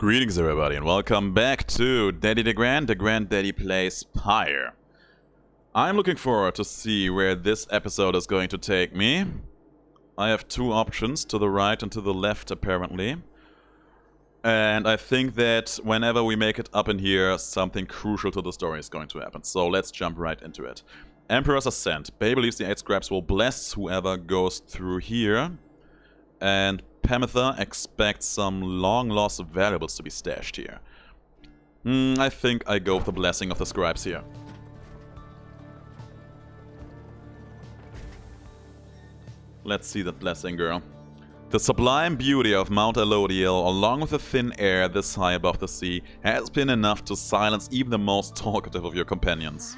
Greetings everybody and welcome back to Daddy DeGrand, the Granddaddy Plays Pyre. I'm looking forward to see where this episode is going to take me. I have two options, to the right and to the left apparently. And I think that whenever we make it up in here, something crucial to the story is going to happen. So let's jump right into it. Emperor's Ascent. Bay believes the 8 scraps will bless whoever goes through here. And Pamitha expects some long-lost valuables to be stashed here. I think I go with the blessing of the scribes here. Let's see that blessing, girl. The sublime beauty of Mount Elodiel, along with the thin air this high above the sea, has been enough to silence even the most talkative of your companions.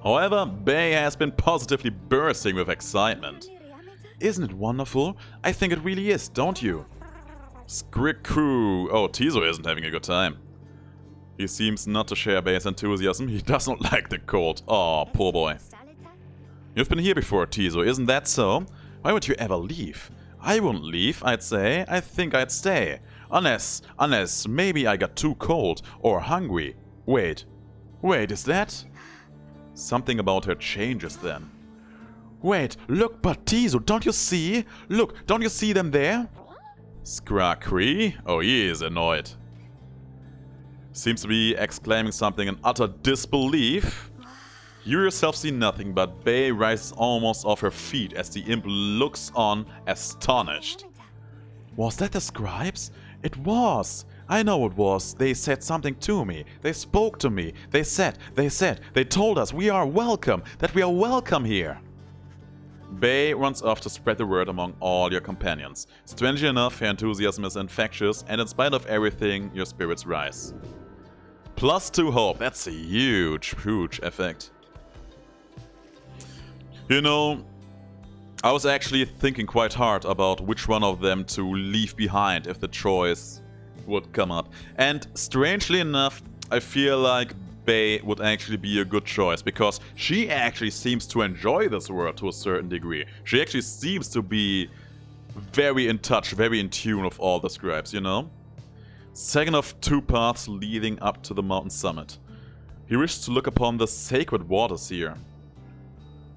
However, Bay has been positively bursting with excitement. Isn't it wonderful? I think it really is, don't you? Skriku. Oh, Tizo isn't having a good time. He seems not to share Bay's enthusiasm. He does not like the cold. Oh, poor boy. You've been here before, Tizo, isn't that so? Why would you ever leave? I wouldn't leave, I'd say. I think I'd stay. Unless maybe I got too cold or hungry. Wait, is that? Something about her changes then. Wait, look, but Tizo, don't you see? Look, don't you see them there? Skrakri? Oh, he is annoyed. Seems to be exclaiming something in utter disbelief. You yourself see nothing, but Bay rises almost off her feet as the imp looks on, astonished. Was that the scribes? It was! I know it was. They said something to me. They spoke to me. They told us we are welcome, that we are welcome here. Bay runs off to spread the word among all your companions. Strangely enough, her enthusiasm is infectious, and in spite of everything, your spirits rise. +2 hope. That's a huge effect. You know, I was actually thinking quite hard about which one of them to leave behind if the choice would come up. And strangely enough, I feel like Bay would actually be a good choice, because she actually seems to enjoy this world to a certain degree. She actually seems to be very in touch, very in tune with all the scribes, you know? Second of 2 paths leading up to the mountain summit. He wishes to look upon the sacred waters here.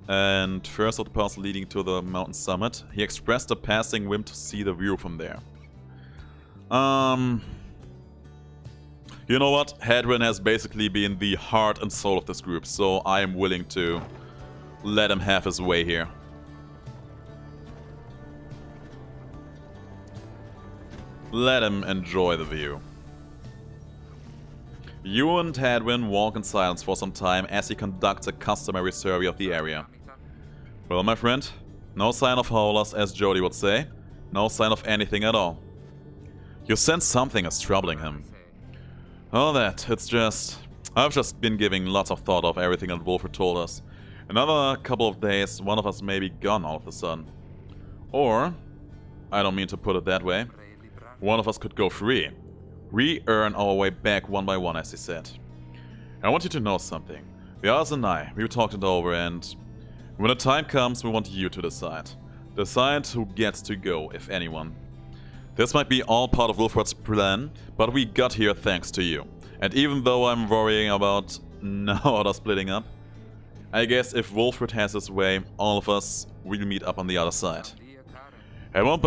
And first of the paths leading to the mountain summit, he expressed a passing whim to see the view from there. You know what? Hadwin has basically been the heart and soul of this group, so I am willing to let him have his way here. Let him enjoy the view. You and Hadwin walk in silence for some time as he conducts a customary survey of the area. Well, my friend, no sign of howlers, as Jody would say. No sign of anything at all. You sense something is troubling him. Oh, it's just... I've just been giving lots of thought of everything that Wolford told us. Another couple of days, one of us may be gone all of a sudden. Or, I don't mean to put it that way, one of us could go free. We earn our way back one by one, as he said. I want you to know something. The others and I, we talked it over, and when the time comes, we want you to decide. Decide who gets to go, if anyone. This might be all part of Wolford's plan, but we got here thanks to you. And even though I'm worrying about now other splitting up, I guess if Wolford has his way, all of us will meet up on the other side. And won't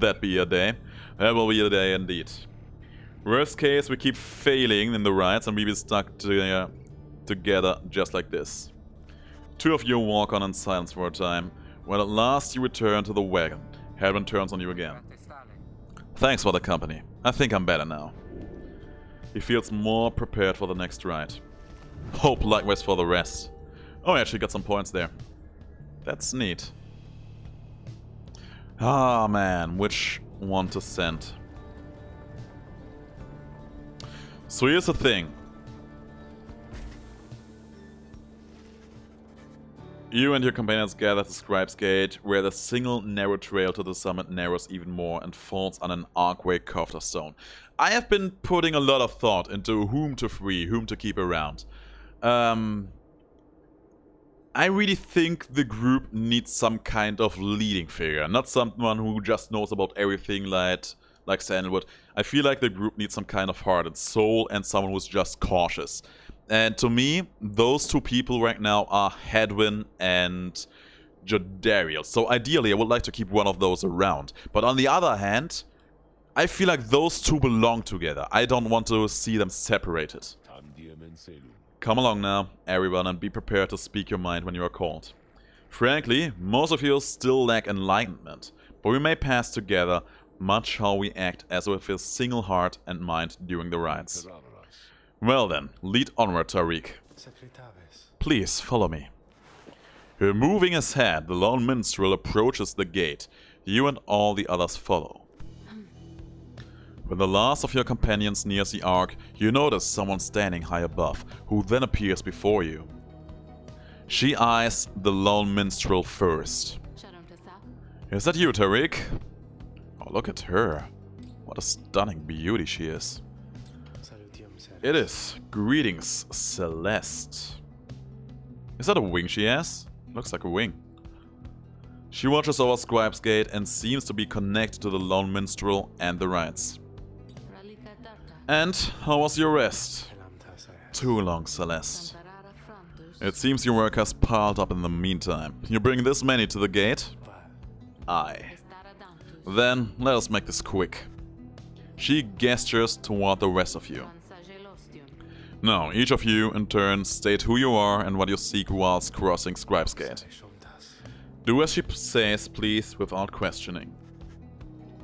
that be a day? That will be a day indeed. Worst case, we keep failing in the rites and we be stuck together just like this. 2 of you walk on in silence for a time, when at last you return to the wagon. Hadwin turns on you again. Thanks for the company. I think I'm better now. He feels more prepared for the next ride. Hope likewise for the rest. Oh, I actually got some points there. That's neat. Ah, man, which one to send? So here's the thing. You and your companions gather at the Scribe's Gate, where the single narrow trail to the summit narrows even more and falls on an archway carved of stone. I have been putting a lot of thought into whom to free, whom to keep around. I really think the group needs some kind of leading figure, not someone who just knows about everything like Sandalwood. I feel like the group needs some kind of heart and soul and someone who's just cautious. And to me, those two people right now are Hedwyn and Jodariel. So ideally, I would like to keep one of those around. But on the other hand, I feel like those two belong together. I don't want to see them separated. Come along now, everyone, and be prepared to speak your mind when you are called. Frankly, most of you still lack enlightenment, but we may pass together much how we act as with a single heart and mind during the rites. Well then, lead onward, Tariq. Please, follow me. Removing his head, the lone minstrel approaches the gate. You and all the others follow. When the last of your companions nears the ark, you notice someone standing high above, who then appears before you. She eyes the lone minstrel first. Is that you, Tariq? Oh, look at her. What a stunning beauty she is. It is. Greetings, Celeste. Is that a wing she has? Looks like a wing. She watches over Scribe's Gate and seems to be connected to the lone minstrel and the rites. And how was your rest? Too long, Celeste. It seems your work has piled up in the meantime. You bring this many to the gate? Aye. Then let us make this quick. She gestures toward the rest of you. Now, each of you, in turn, state who you are and what you seek whilst crossing Scribe's Gate. Do as she says, please, without questioning.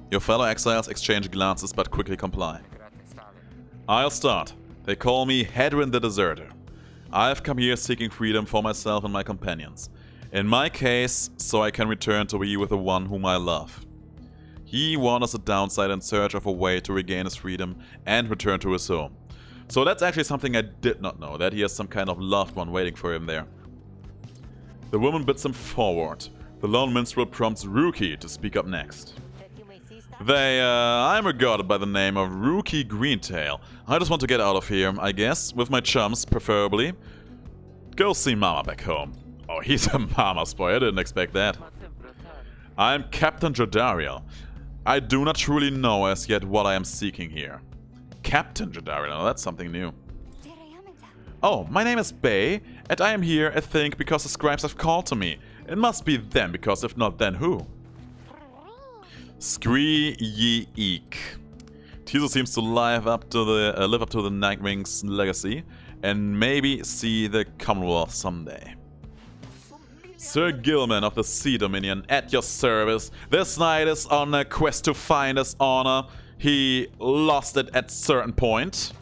Your fellow exiles exchange glances but quickly comply. I'll start. They call me Hedwyn the Deserter. I've come here seeking freedom for myself and my companions. In my case, so I can return to be with the one whom I love. He wanders the downside in search of a way to regain his freedom and return to his home. So that's actually something I did not know, that he has some kind of loved one waiting for him there. The woman bids him forward. The lone minstrel prompts Rookie to speak up next. I'm regarded by the name of Rookie Greentail. I just want to get out of here, I guess, with my chums, preferably. Go see Mama back home. Oh, he's a mama's boy, I didn't expect that. I'm Captain Jodariel. I do not truly know as yet what I am seeking here. Captain Jodariel, now that's something new. Oh, my name is Bay, and I am here, I think, because the scribes have called to me. It must be them, because if not, then who? Scree ye eek. Tiso seems to live up to the Nightwing's legacy, and maybe see the Commonwealth someday. Sir Gilman of the Sea Dominion, at your service. This knight is on a quest to find his honor. He lost it at certain point.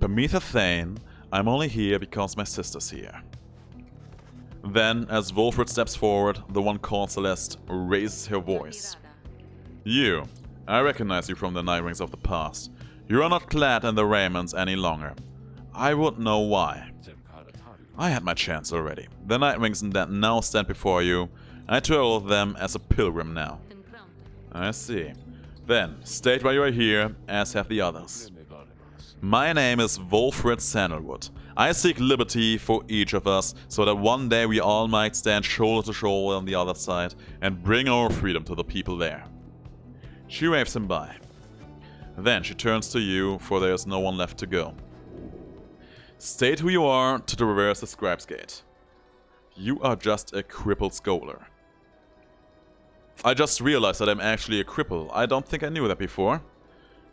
Prometha Thane, I'm only here because my sister's here. Then, as Wolfred steps forward, the one called Celeste raises her voice. You, I recognize you from the Nightwings of the past. You are not clad in the raiments any longer. I would know why. I had my chance already. The Nightwings that now stand before you, I travel with them as a pilgrim now. I see. Then, state why you are here, as have the others. My name is Wolfred Sandalwood. I seek liberty for each of us, so that one day we all might stand shoulder to shoulder on the other side and bring our freedom to the people there. She waves him by. Then she turns to you, for there is no one left to go. State who you are to traverse the Scribe's Gate. You are just a crippled scholar. I just realized that I'm actually a cripple. I don't think I knew that before.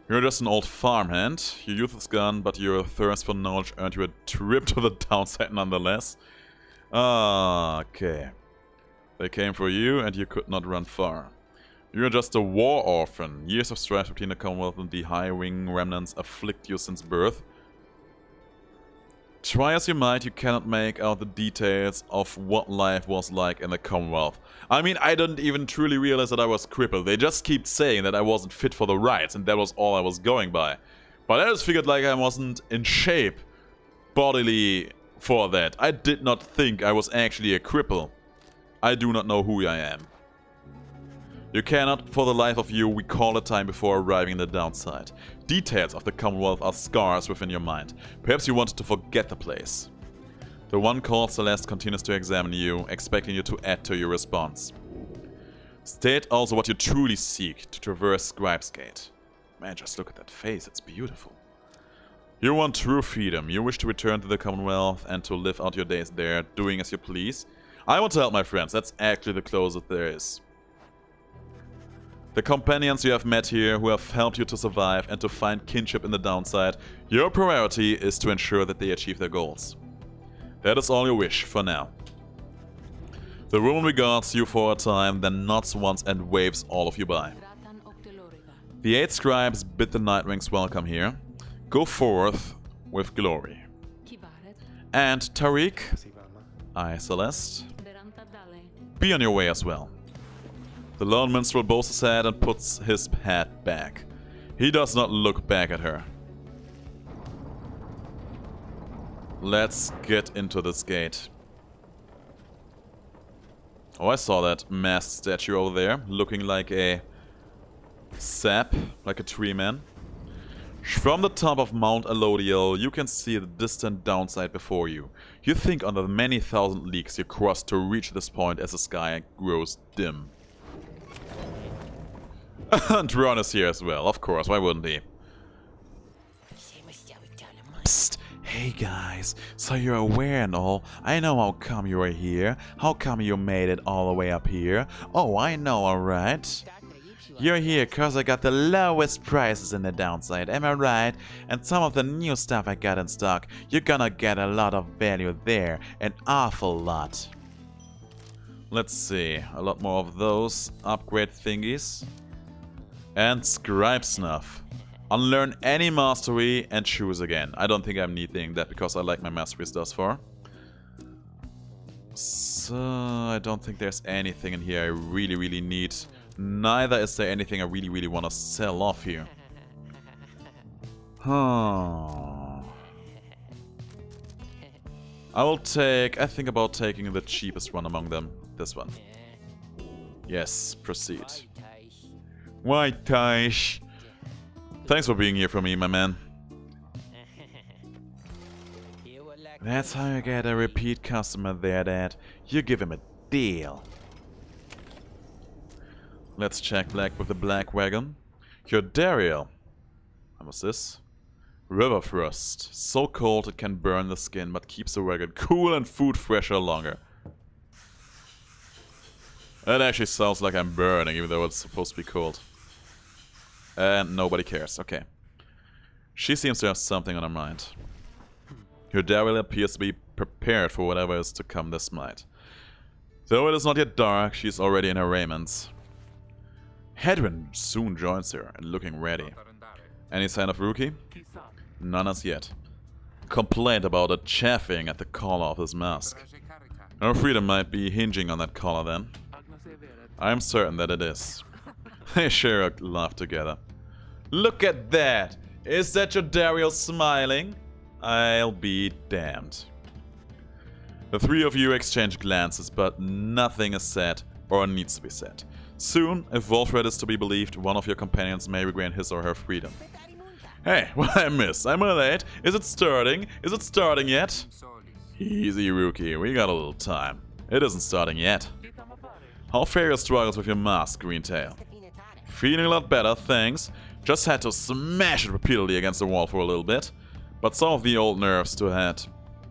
You're just an old farmhand. Your youth is gone, but your thirst for knowledge earned you a trip to the downside nonetheless. Ah, okay. They came for you, and you could not run far. You're just a war orphan. Years of strife between the Commonwealth and the High Wing remnants afflict you since birth. Try as you might, you cannot make out the details of what life was like in the Commonwealth. I mean, I didn't even truly realize that I was crippled. They just keep saying that I wasn't fit for the rites, and that was all I was going by. But I just figured like I wasn't in shape bodily for that. I did not think I was actually a cripple. I do not know who I am. You cannot, for the life of you, recall a time before arriving in the downside. Details of the Commonwealth are scars within your mind. Perhaps you wanted to forget the place. The one called Celeste continues to examine you, expecting you to add to your response. State also what you truly seek to traverse Scribe's Gate. Man, just look at that face, it's beautiful. You want true freedom, you wish to return to the Commonwealth and to live out your days there, doing as you please. I want to help my friends, that's actually the closest there is. The companions you have met here who have helped you to survive and to find kinship in the downside, your priority is to ensure that they achieve their goals. That is all you wish, for now. The woman regards you for a time, then nods once and waves all of you by. The 8 scribes bid the Nightwings welcome here. Go forth with glory. And Tariq, I, Celeste, be on your way as well. The lone minstrel bows his head and puts his hat back. He does not look back at her. Let's get into this gate. Oh, I saw that masked statue over there, looking like a sap, like a tree man. From the top of Mount Elodiel, you can see the distant downside before you. You think on the many thousand leagues you crossed to reach this point as the sky grows dim. And Ron is here as well, of course, why wouldn't he? Psst, hey guys, so you're aware and all, I know how come you are here, how come you made it all the way up here. Oh, I know, alright. You're here cause I got the lowest prices in the downside, am I right? And some of the new stuff I got in stock, you're gonna get a lot of value there, an awful lot. Let's see, a lot more of those upgrade thingies. And Scribe Snuff. Unlearn any mastery and choose again. I don't think I'm needing that because I like my masteries thus far. So I don't think there's anything in here I really need. Neither is there anything I really want to sell off here. Huh. I think about taking the cheapest one among them. This one. Yes, proceed. White Taish. Thanks for being here for me, my man. That's how you get a repeat customer there, Dad. You give him a deal. Let's check black with the black wagon. Your Dariel. What was this? River Frost. So cold it can burn the skin, but keeps the wagon cool and food fresher longer. That actually sounds like I'm burning, even though it's supposed to be cold. And nobody cares. Okay. She seems to have something on her mind. Her Daryl appears to be prepared for whatever is to come this night. Though it is not yet dark, she is already in her raiments. Hedwin soon joins her and looking ready. Any sign of Rookie? None as yet. Complaint about a chaffing at the collar of his mask. Her freedom might be hinging on that collar then. I'm certain that it is. They share a laugh together. Look at that! Is that your Daryl smiling? I'll be damned. The three of you exchange glances, but nothing is said or needs to be said. Soon, if Wolfred is to be believed, one of your companions may regain his or her freedom. Hey, what I miss? Am I late? Is it starting? Is it starting yet? Easy, Rookie. We got a little time. It isn't starting yet. How fare your struggles with your mask, Greentail? Feeling a lot better, thanks. Just had to smash it repeatedly against the wall for a little bit. But some of the old nerves still had.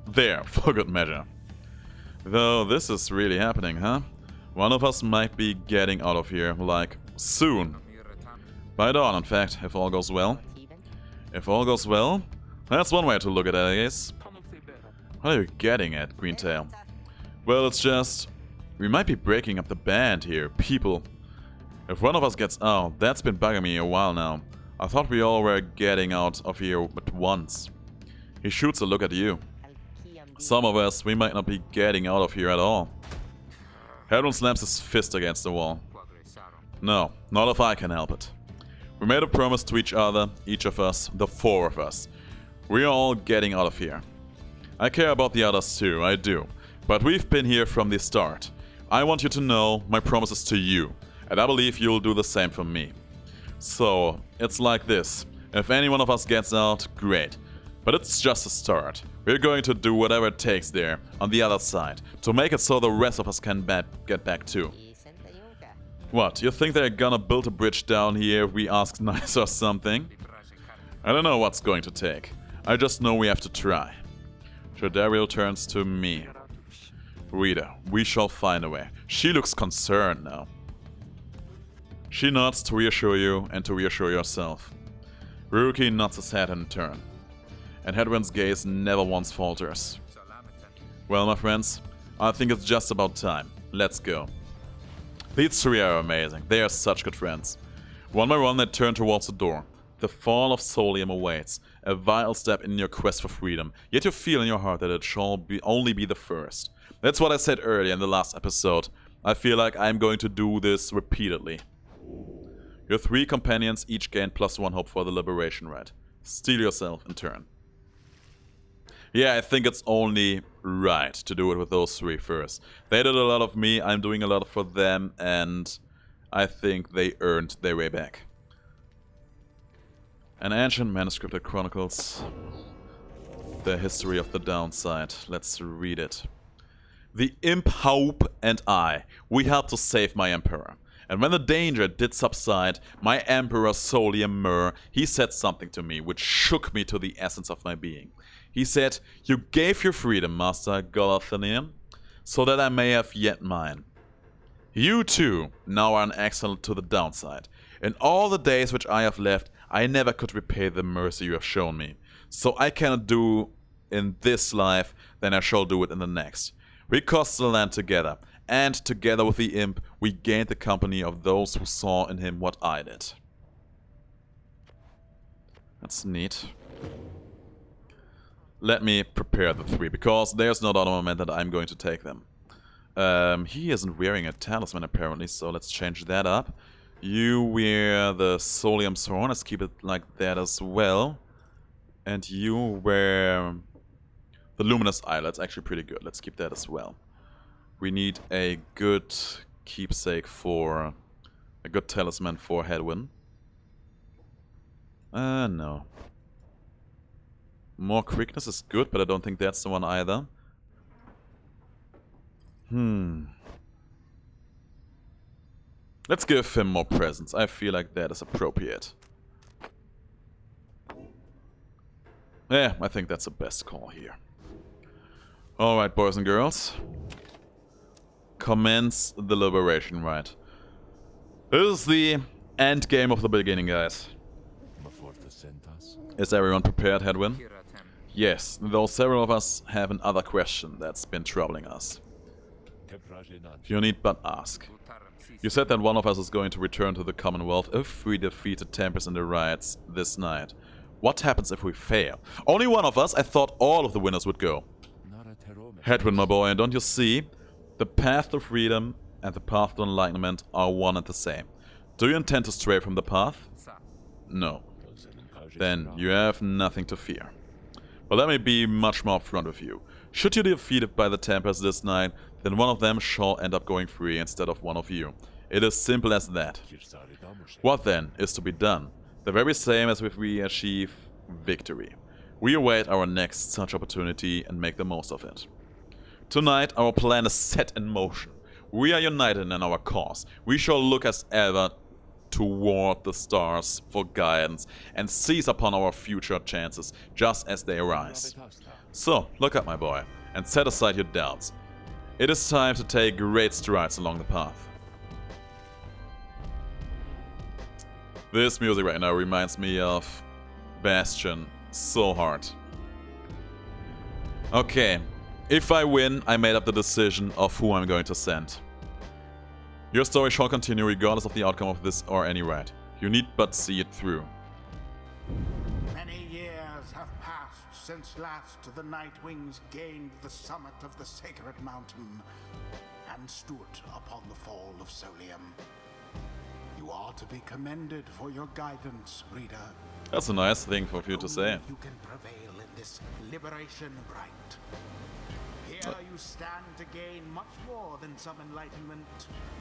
There, for good measure. Though this is really happening, huh? One of us might be getting out of here, like, soon. By dawn, in fact, if all goes well. If all goes well? That's one way to look at it, I guess. What are you getting at, Greentail? Well, it's just... we might be breaking up the band here, people. If one of us gets out, that's been bugging me a while now. I thought we all were getting out of here at once. He shoots a look at you. Some of us, we might not be getting out of here at all. Hedron slams his fist against the wall. No, not if I can help it. We made a promise to each other, each of us, the four of us. We are all getting out of here. I care about the others too, I do. But we've been here from the start. I want you to know my promises to you. And I believe you'll do the same for me. So, it's like this. If any one of us gets out, great. But it's just a start. We're going to do whatever it takes there, on the other side, to make it so the rest of us can get back too. What, you think they're gonna build a bridge down here if we ask nice or something? I don't know what's going to take. I just know we have to try. Jodariel turns to me. Reader, we shall find a way. She looks concerned now. She nods to reassure you and to reassure yourself. Ruki nods his head in turn. And Hedwyn's gaze never once falters. Well, my friends, I think it's just about time. Let's go. These three are amazing. They are such good friends. One by one they turn towards the door. The fall of Solium awaits. A vital step in your quest for freedom. Yet you feel in your heart that it shall only be the first. That's what I said earlier in the last episode. I feel like I'm going to do this repeatedly. Your three companions each gain +1 hope for the liberation rite. Steel yourself in turn. Yeah, I think it's only right to do it with those three first. They did a lot of me, I'm doing a lot for them, and I think they earned their way back. An ancient manuscript that chronicles the history of the downside. Let's read it. The imp Haup and I, we helped to save my emperor. And when the danger did subside, my emperor Solium Mur, he said something to me which shook me to the essence of my being. He said, "You gave your freedom, Master Golathanian, so that I may have yet mine. You too now are an exile to the downside. In all the days which I have left, I never could repay the mercy you have shown me. So I cannot do in this life, then I shall do it in the next. We crossed the land together, and together with the imp, we gained the company of those who saw in him what I did." That's neat. Let me prepare the three, because there's no other moment that I'm going to take them. He isn't wearing a talisman apparently, so let's change that up. You wear the Solium Thorn, let's keep it like that as well. And you wear the Luminous Eye, that's actually pretty good, let's keep that as well. We need a good keepsake for... a good talisman for Hedwyn. No. More quickness is good, but I don't think that's the one either. Let's give him more presents. I feel like that is appropriate. Yeah, I think that's the best call here. Alright, boys and girls. Commence the liberation rite. This is the end game of the beginning, guys. Is everyone prepared, Hedwyn? Yes, though several of us have another question that's been troubling us. You need but ask. You said that one of us is going to return to the Commonwealth if we defeat the Tempest in the Rites this night. What happens if we fail? Only one of us? I thought all of the winners would go. Hedwyn, my boy, and don't you see? The path to freedom and the path to enlightenment are one and the same. Do you intend to stray from the path? No. Then you have nothing to fear. But let me be much more upfront with you. Should you be defeated by the Tempest this night, then one of them shall end up going free instead of one of you. It is simple as that. What then is to be done? The very same as if we achieve victory. We await our next such opportunity and make the most of it. Tonight our plan is set in motion. We are united in our cause. We shall look as ever toward the stars for guidance and seize upon our future chances just as they arise. So, look up, my boy, and set aside your doubts. It is time to take great strides along the path. This music right now reminds me of Bastion so hard. Okay, if I win, I made up the decision of who I'm going to send. Your story shall continue regardless of the outcome of this or any rite. You need but see it through. Many years have passed since last the Nightwings gained the summit of the sacred mountain and stood upon the fall of Solium. You are to be commended for your guidance, reader. That's a nice thing for you to say. You can prevail in this liberation rite. Here you stand to gain much more than some enlightenment.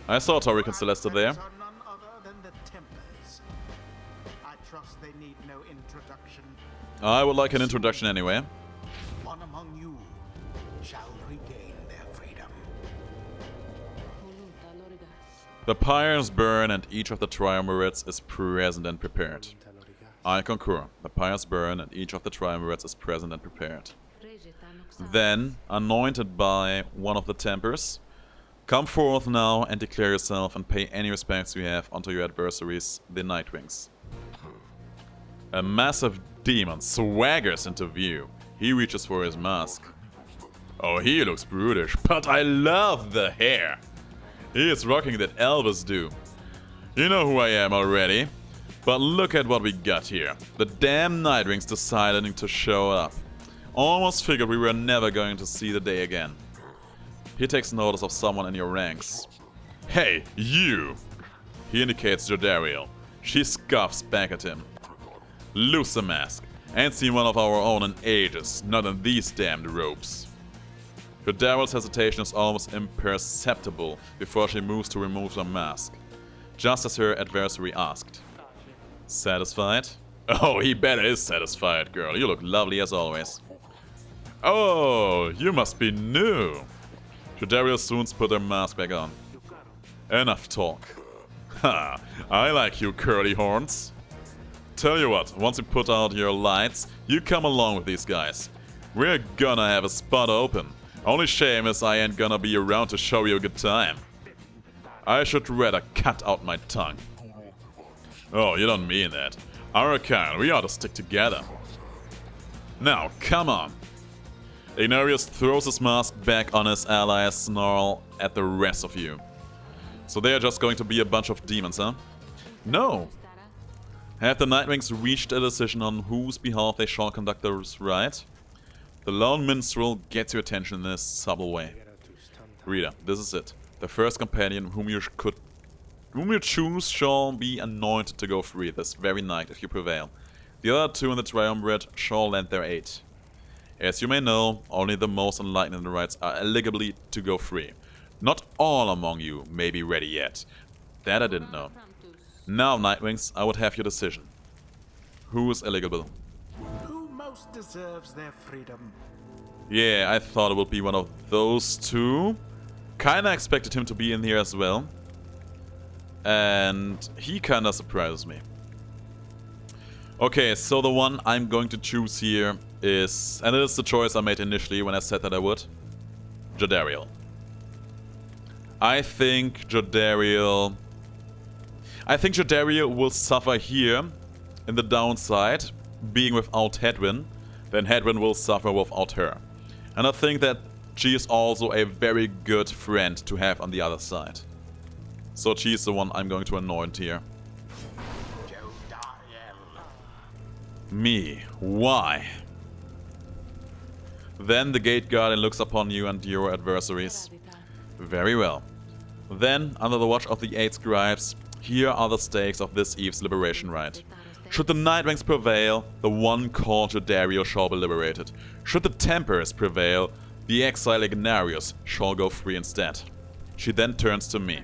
I saw Tariq and Celeste there. Are none other than the Tempers. I trust they need no introduction. I would like an introduction anyway. One among you shall regain their freedom. The pyres burn and each of the triumvirates is present and prepared. I concur. The pyres burn and each of the triumvirates is present and prepared. Then, anointed by one of the tempers, come forth now and declare yourself and pay any respects you have unto your adversaries, the Nightwings. A massive demon swaggers into view. He reaches for his mask. Oh, he looks brutish, but I love the hair. He is rocking that Elvis do. You know who I am already. But look at what we got here. The damn Nightwings decided to show up. Almost figured we were never going to see the day again. He takes notice of someone in your ranks. Hey, you! He indicates Jodariel. She scoffs back at him. Lose the mask. Ain't seen one of our own in ages, not in these damned ropes. Jodariel's hesitation is almost imperceptible before she moves to remove the mask, just as her adversary asked. Satisfied? Oh, he better is satisfied, girl. You look lovely as always. Oh, you must be new. Jodariel soon put her mask back on. Enough talk. Ha, I like you curly horns. Tell you what, once you put out your lights, you come along with these guys. We're gonna have a spot open. Only shame is I ain't gonna be around to show you a good time. I should rather cut out my tongue. Oh, you don't mean that. Our kind, we ought to stick together. Now, come on. Ignarius throws his mask back on his allies, snarl at the rest of you. So they are just going to be a bunch of demons, huh? No. Have the Nightwings reached a decision on whose behalf they shall conduct this rite? The lone minstrel gets your attention in this subtle way. Reader, this is it. The first companion whom you choose shall be anointed to go free this very night if you prevail. The other two in the triumvirate shall lend their aid. As you may know, only the most enlightened in the rites are eligible to go free. Not all among you may be ready yet. That I didn't know. Now, Nightwings, I would have your decision. Who is eligible? Who most deserves their freedom? Yeah, I thought it would be one of those two. Kinda expected him to be in here as well. And he kinda surprises me. Okay, so the one I'm going to choose here is, and it is the choice I made initially when I said that I would, Jodariel. I think Jodariel will suffer here in the downside, being without Hedwyn, then Hedwyn will suffer without her. And I think that she is also a very good friend to have on the other side. So she's the one I'm going to anoint here. Me. Why? Then the Gate Guardian looks upon you and your adversaries. Very well. Then, under the watch of the 8 scribes, here are the stakes of this eve's liberation rite. Should the Nightwings prevail, the one called Jodariel shall be liberated. Should the Tempers prevail, the exile Ignarius shall go free instead. She then turns to me.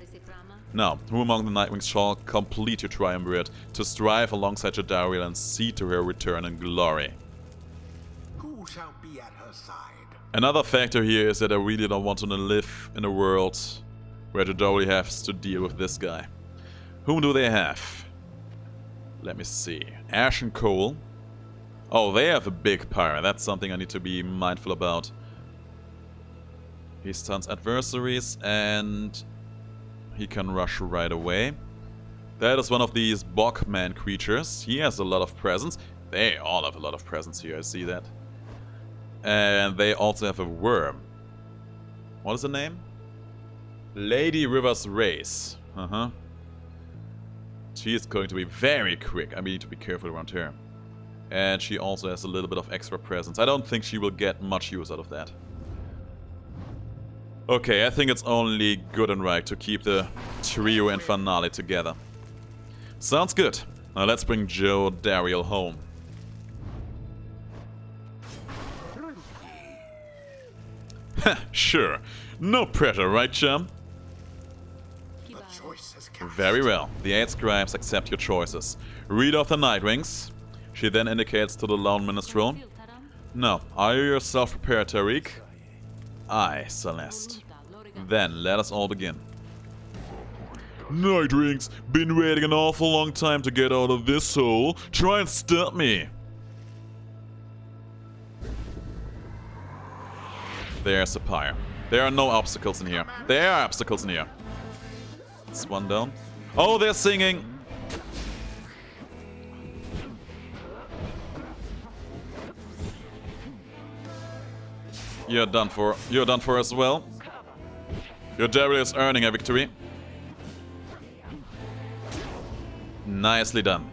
Now, who among the Nightwings shall complete your triumvirate to strive alongside Jodariel and see to her return in glory? Who shall be at her side? Another factor here is that I really don't want to live in a world where Jodariel has to deal with this guy. Whom do they have? Let me see. Ash and Coal. Oh, they have a big Pyre. That's something I need to be mindful about. He stuns adversaries and he can rush right away. That is one of these Bogman creatures. He has a lot of presence. They all have a lot of presence here, I see that. And they also have a worm. What is the name? Lady River's Race. She is going to be very quick. I need to be careful around her. And she also has a little bit of extra presence. I don't think she will get much use out of that. Okay, I think it's only good and right to keep the trio Infernale together. Sounds good. Now let's bring Jodariel home. Sure. No pressure, right, chum? The choice is cast. Very well. The 8 scribes accept your choices. Read off the Nightwings. She then indicates to the lone minstrel. Now, are you yourself prepared, Tariq? Aye, Celeste. Then let us all begin. Nightwings, been waiting an awful long time to get out of this hole. Try and stop me. There's a Pyre. There are no obstacles in here. There are obstacles in here. It's one down. Oh, they're singing. You're done for. You're done for as well. Your Daryl is earning a victory. Nicely done.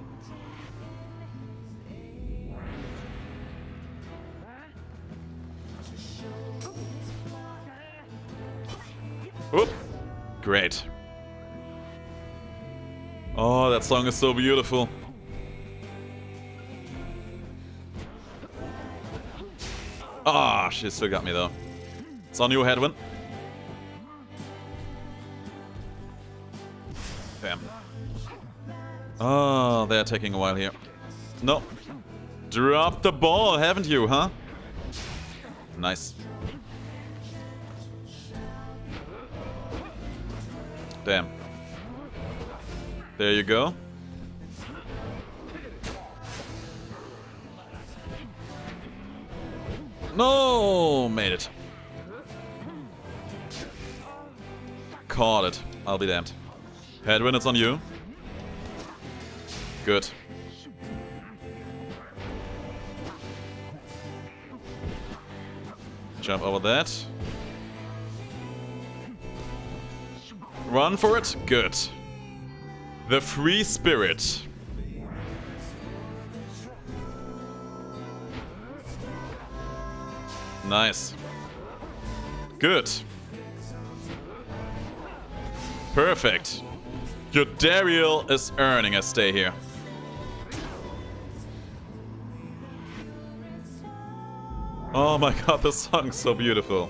Oop. Great. Oh, that song is so beautiful. Ah, she still got me though. It's on you, Hedwin. Damn. Oh, they're taking a while here. No. Drop the ball, haven't you, huh? Nice. Damn. There you go. No, made it. Caught it. I'll be damned. Hedwin, it's on you. Good. Jump over that. Run for it. Good. The free spirit. Nice. Good. Perfect. Your Daryl is earning a stay here. Oh my god, this song's so beautiful.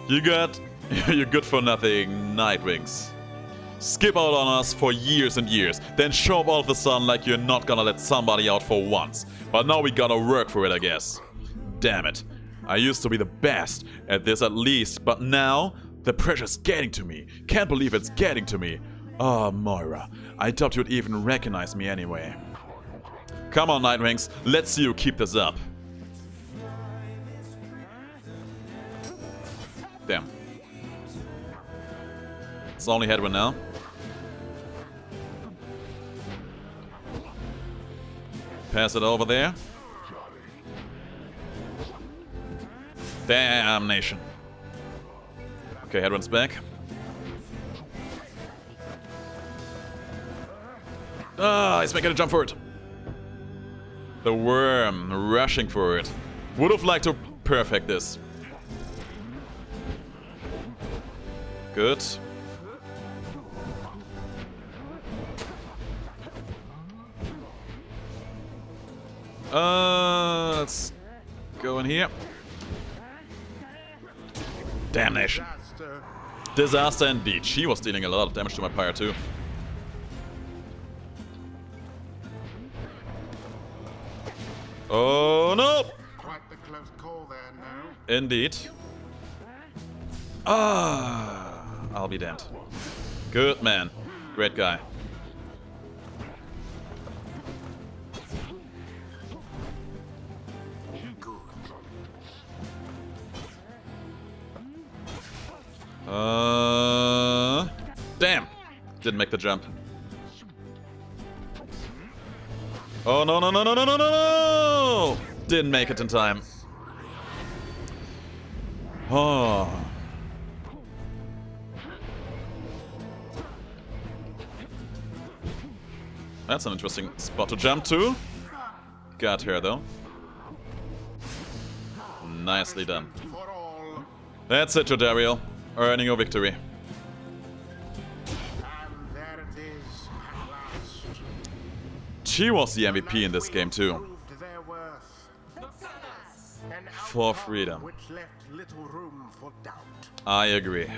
You got your good for nothing Nightwings. Skip out on us for years and years, then show up all of a sudden like you're not gonna let somebody out for once. But now we gotta work for it, I guess. Damn it. I used to be the best at this at least, but now the pressure's getting to me. Can't believe it's getting to me. Oh, Moira, I doubt you'd even recognize me anyway. Come on, Nightwings, let's see you keep this up. Damn. It's only Hedwin now. Pass it over there. Damnation. Okay, Hedwin's back. Ah, he's making a jump for it. The worm rushing for it. Would have liked to perfect this. Good. Let's go in here. Damnation. Disaster indeed. She was dealing a lot of damage to my Pyre too. Oh no! Quite the close call there, no? Indeed. Ah, I'll be damned. Good man. Great guy. Damn. Didn't make the jump. Oh, no, no, no, no, no, no, no, no! Didn't make it in time. Oh. That's an interesting spot to jump to. Got her, though. Nicely done. That's it, Jodariel. Earning your victory. And there it is, at last. She was the MVP in this game, too. Proved their worth. An For outcome freedom. which left little room for doubt. I agree.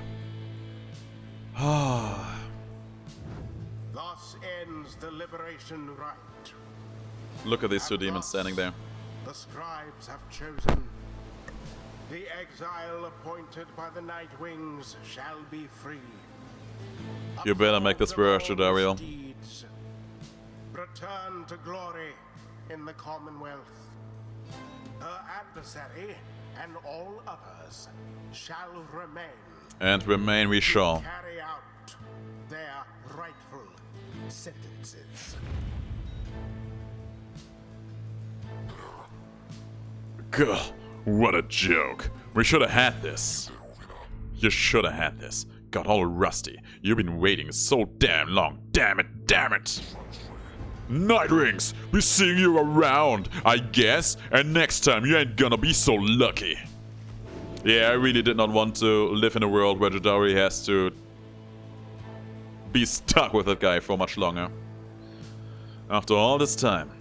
Ah. Thus ends the liberation rite. Look at these two demons standing there. The scribes have chosen. The exile appointed by the Nightwings shall be free. You better make this worse, Jodariel. Return to glory in the Commonwealth. Her adversary and all others shall remain. And remain we shall. Carry out their rightful sentences. Gah, what a joke. We should have had this. You should have had this. Got all rusty. You've been waiting so damn long. Damn it, damn it. Nightwings, we seeing you around, I guess. And next time you ain't gonna be so lucky. Yeah, I really did not want to live in a world where Jodari has to be stuck with that guy for much longer. After all this time,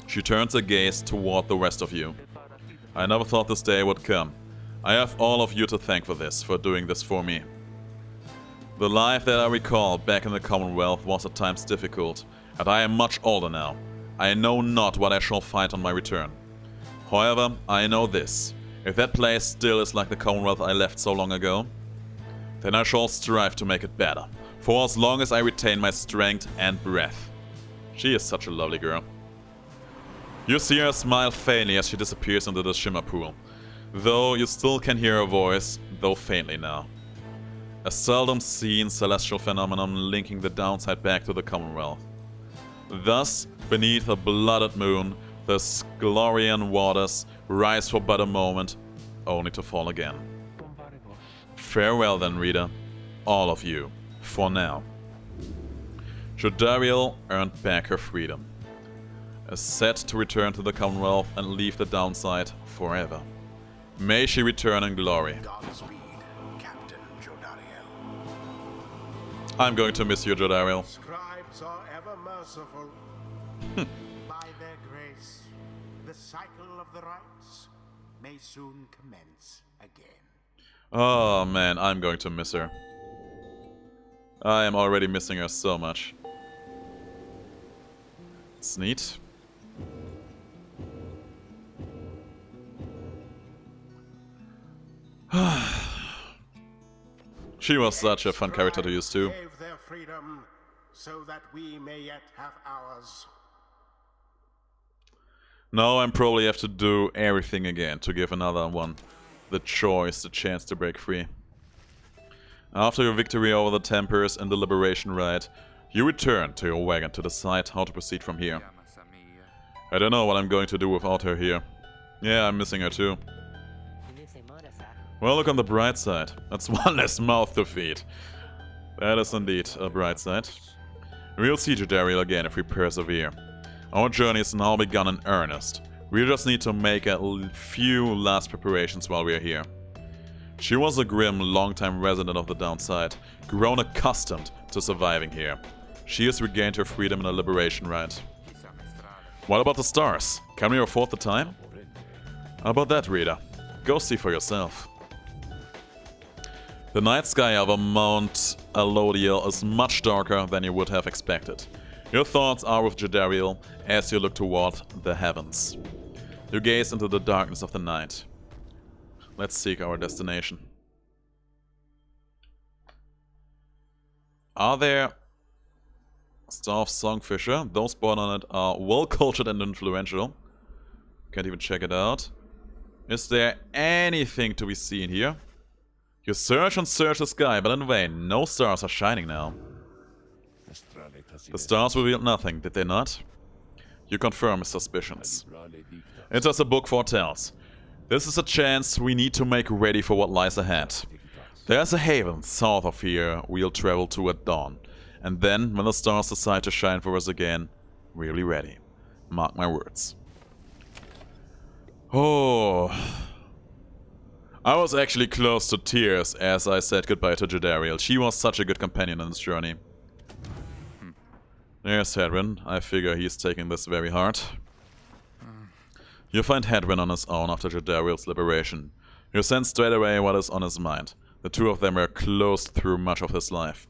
she turns her gaze toward the rest of you. I never thought this day would come. I have all of you to thank for this, for doing this for me. The life that I recall back in the Commonwealth was at times difficult, and I am much older now. I know not what I shall find on my return. However, I know this. If that place still is like the Commonwealth I left so long ago, then I shall strive to make it better, for as long as I retain my strength and breath. She is such a lovely girl. You see her smile faintly as she disappears into the shimmer pool, though you still can hear her voice, though faintly now. A seldom seen celestial phenomenon linking the downside back to the Commonwealth. Thus, beneath a blooded moon, the Sglorian waters rise for but a moment, only to fall again. Farewell then, reader, all of you, for now. Jodariel earned back her freedom, is set to return to the Commonwealth and leave the downside forever. May she return in glory. Godspeed, Captain Jodariel. I'm going to miss you, Jodariel. Scribes are ever merciful. By their grace, the cycle of the rites may soon commence again. Oh man, I'm going to miss her. I am already missing her so much. It's neat. She was such a fun character to use too. Gave their freedom so that we may yet have ours. Now I'm probably have to do everything again to give another one the choice, the chance to break free. After your victory over the Tempers and the Liberation Rite, you return to your wagon to decide how to proceed from here. I don't know what I'm going to do without her here. Yeah, I'm missing her too. Well, look on the bright side. That's one less mouth to feed. That is indeed a bright side. We'll see Jodariel again if we persevere. Our journey is now begun in earnest. We just need to make a few last preparations while we are here. She was a grim, long-time resident of the downside, grown accustomed to surviving here. She has regained her freedom in a liberation rite. What about the stars? Can we afford the time? How about that, reader? Go see for yourself. The night sky over Mount Alodiel is much darker than you would have expected. Your thoughts are with Jodariel as you look toward the heavens. You gaze into the darkness of the night. Let's seek our destination. Are there Star of Songfisher? Those born on it are well cultured and influential. Can't even check it out. Is there anything to be seen here? You search and search the sky, but in vain. No stars are shining now. The stars revealed nothing, did they not? You confirm his suspicions. It's as the book foretells. This is a chance we need to make ready for what lies ahead. There's a haven south of here we'll travel to at dawn. And then, when the stars decide to shine for us again, we'll be ready. Mark my words. Oh... I was actually close to tears as I said goodbye to Jodariel. She was such a good companion on this journey. There's Hedwyn. I figure he's taking this very hard. You find Hedwyn on his own after Jodariel's liberation. You sense straight away what is on his mind. The two of them were close through much of his life.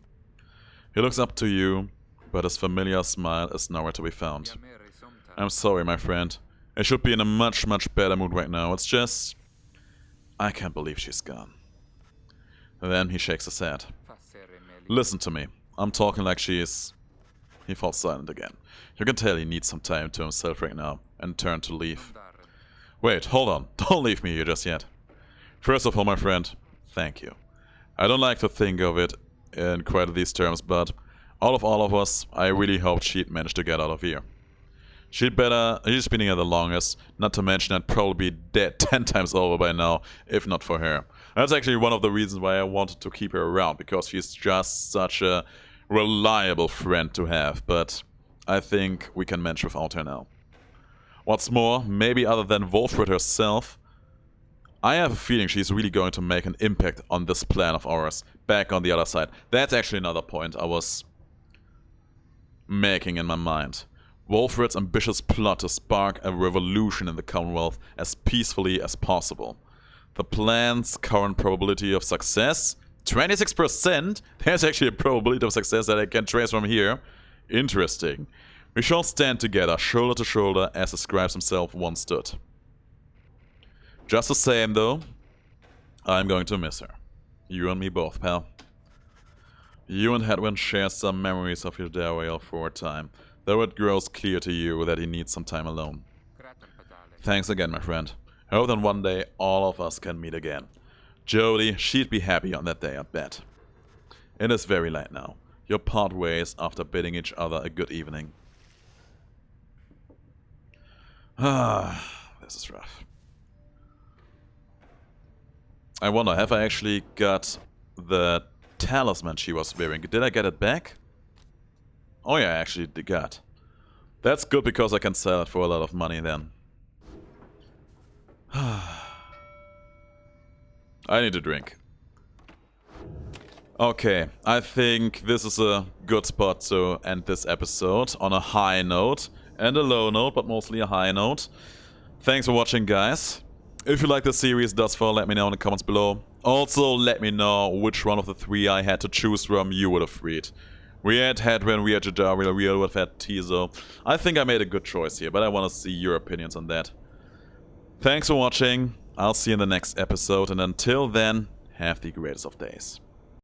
He looks up to you, but his familiar smile is nowhere to be found. I'm sorry, my friend. I should be in a much better mood right now. It's just... I can't believe she's gone. Then he shakes his head. Listen to me. I'm talking like she is. He falls silent again. You can tell he needs some time to himself right now, and turned to leave. Wait, hold on. Don't leave me here just yet. First of all, my friend, thank you. I don't like to think of it in quite these terms, but out of all of us, I really hoped she'd manage to get out of here. She's been here the longest, not to mention I'd probably be dead 10 times over by now, if not for her. That's actually one of the reasons why I wanted to keep her around, because she's just such a reliable friend to have, but I think we can manage without her now. What's more, maybe other than Wolfred herself, I have a feeling she's really going to make an impact on this plan of ours, back on the other side. That's actually another point I was making in my mind. Wolfred's ambitious plot to spark a revolution in the Commonwealth as peacefully as possible. The plan's current probability of success? 26%? There's actually a probability of success that I can trace from here. Interesting. We shall stand together, shoulder to shoulder, as the scribe himself once stood. Just the same, though, I'm going to miss her. You and me both, pal. You and Hedwyn share some memories of your farewell for a time, though it grows clear to you that he needs some time alone. Thanks again, my friend. I hope that one day all of us can meet again. Jodie, she'd be happy on that day, I bet. It is very late now. You'll part ways after bidding each other a good evening. This is rough. I wonder, have I actually got the talisman she was wearing? Did I get it back? Oh yeah, I actually got. That's good because I can sell it for a lot of money then. I need a drink. Okay, I think this is a good spot to end this episode on a high note. And a low note, but mostly a high note. Thanks for watching, guys. If you like the series thus far, let me know in the comments below. Also, let me know which one of the three I had to choose from you would have read. We had Hedwyn, we had Jadariel, we would have had Tizo. I think I made a good choice here, but I want to see your opinions on that. Thanks for watching. I'll see you in the next episode, and until then, have the greatest of days.